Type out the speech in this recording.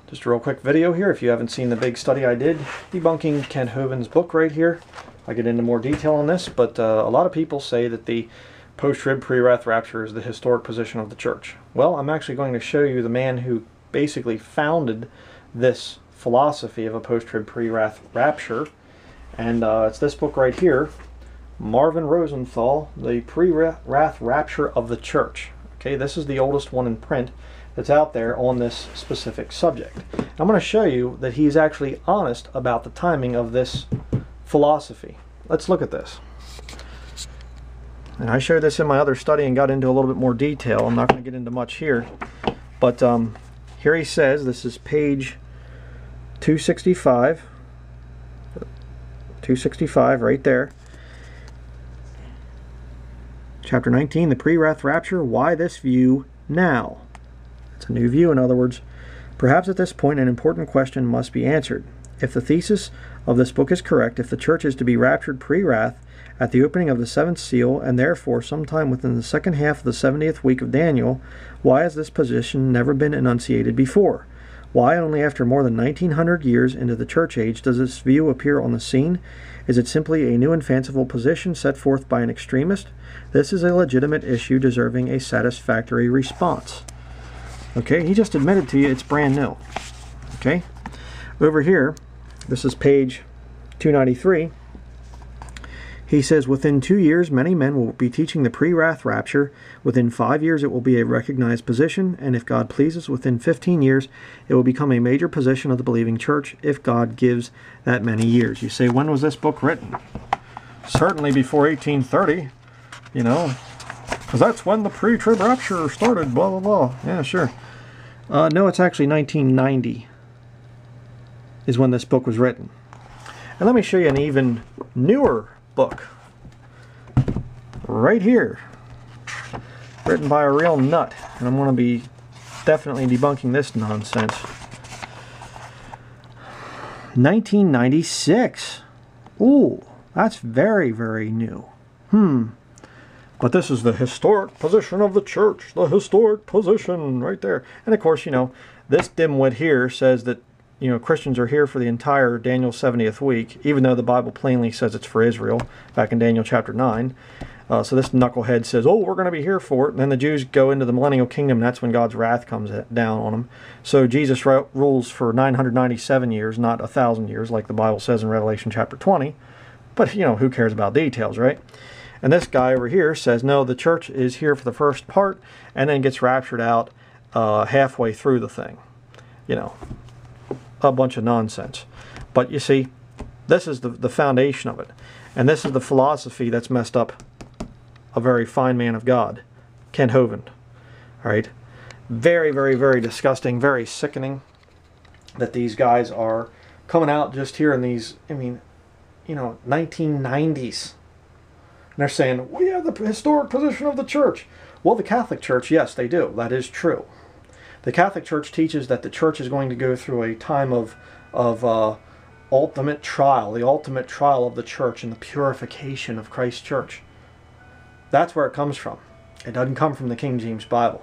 Just a real quick video here. If you haven't seen the big study I did debunking Ken Hovind's book right here, I get into more detail on this, but a lot of people say that the post-trib pre-wrath rapture is the historic position of the church. Well, I'm actually going to show you the man who basically founded this philosophy of a post-trib pre-wrath rapture, and it's this book right here, Marvin Rosenthal, The Pre-Wrath Rapture of the Church. Okay, this is the oldest one in print that's out there on this specific subject. I'm going to show you that he's actually honest about the timing of this philosophy. Let's look at this. And I showed this in my other study and got into a little bit more detail. I'm not going to get into much here. But here he says, this is page 265. 265 right there. Chapter 19, The Pre-Wrath Rapture, Why This View Now? It's a new view, in other words. Perhaps at this point an important question must be answered. If the thesis of this book is correct, if the church is to be raptured pre-wrath at the opening of the seventh seal, and therefore sometime within the second half of the 70th week of Daniel, why has this position never been enunciated before? Why only after more than 1900 years into the church age does this view appear on the scene? Is it simply a new and fanciful position set forth by an extremist? This is a legitimate issue deserving a satisfactory response. Okay, he just admitted to you it's brand new. Okay, over here, this is page 293. He says, within 2 years, many men will be teaching the pre-wrath rapture. Within 5 years, it will be a recognized position. And if God pleases, within 15 years, it will become a major position of the believing church, if God gives that many years. You say, when was this book written? Certainly before 1830, you know, because that's when the pre-trib rapture started, blah, blah, blah. Yeah, sure. No, it's actually 1990 is when this book was written. And let me show you an even newer book right here, written by a real nut, and I'm going to be definitely debunking this nonsense. 1996. Ooh, that's very, very new. But this is the historic position of the church, the historic position right there. And of course, you know, this dimwit here says that, you know, Christians are here for the entire Daniel 70th week, even though the Bible plainly says it's for Israel, back in Daniel chapter 9. So this knucklehead says, oh, we're going to be here for it. And then the Jews go into the millennial kingdom, and that's when God's wrath comes down on them. So Jesus rules for 997 years, not 1,000 years, like the Bible says in Revelation chapter 20. But, you know, who cares about details, right? And this guy over here says, no, the church is here for the first part, and then gets raptured out halfway through the thing. You know, a bunch of nonsense. But you see, this is the foundation of it. And this is the philosophy that's messed up a very fine man of God, Ken Hovind. All right? Very, very, very disgusting, very sickening that these guys are coming out just here in these, I mean, you know, 1990s. And they're saying, we have the historic position of the church. Well, the Catholic Church, yes, they do. That is true. The Catholic Church teaches that the church is going to go through a time of ultimate trial, the ultimate trial of the church and the purification of Christ's church. That's where it comes from. It doesn't come from the King James Bible.